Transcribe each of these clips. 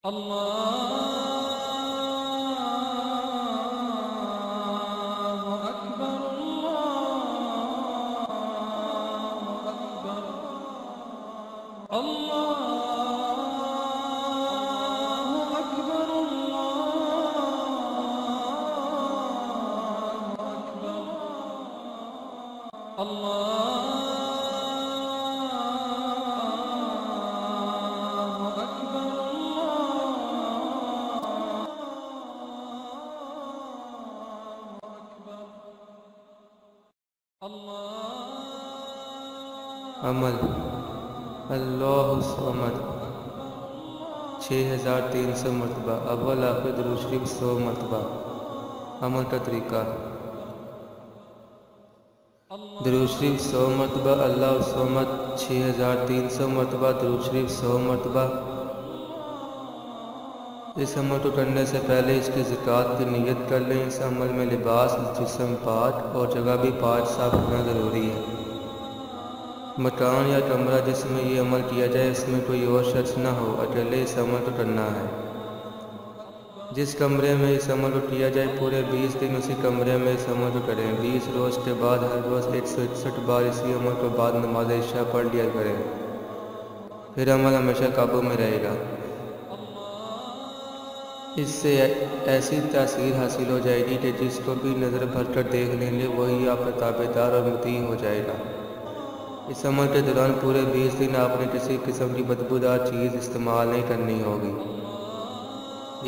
अल्लाहु अकबर, अल्लाहु अकबर, अमल अल्लाहु समद 6300 मरतबा। अव्वल आखिर दुरूद शरीफ 100 मरतबा। अमल का तरीका। दुरूद शरीफ 100 मरतबा, अल्लाहु समद 6300 मरतबा, दुरूद शरीफ 100 मरतबा। इस अमल को करने से पहले इसकी ज़कात की नीयत कर लें। इस अमल में लिबास, जिस्म, पाक और जगह भी पाक साफ करना ज़रूरी है। मकान या कमरा जिसमें ये अमल किया जाए इसमें कोई और शख्स न हो, अकेले इस अमल को करना है। जिस कमरे में इस अमल को किया जाए पूरे 20 दिन उसी कमरे में इस अमल को करें। 20 रोज़ के बाद हर रोज़ 161 बार इसी अमल को बाद नमाज इशा पढ़ लिया करें। फिर अमल हमेशा काबू में रहेगा। इससे ऐसी तासीर हासिल हो जाएगी कि जिसको भी नज़र भर कर देख लेंगे वही आपका ताबेदार और मुती हो जाएगा। इस अमल के दौरान पूरे 20 दिन आपने किसी किस्म की बदबूदार चीज़ इस्तेमाल नहीं करनी होगी।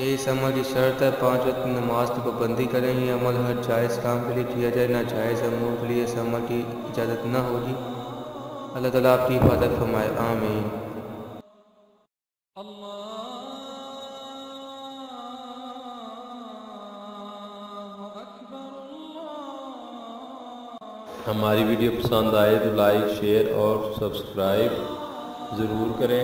ये इस अमल की शर्त है। 5 वक्त नमाज की पाबंदी करें। ये अमल हर जायज़ काम के लिए किया जाए, नाजायज़ अमूर के लिए इस अमल की इजाज़त न होगी। अल्लाह ताला आपकी हिफाजत फरमाए, आमीन। हमारी वीडियो पसंद आए तो लाइक, शेयर और सब्सक्राइब ज़रूर करें।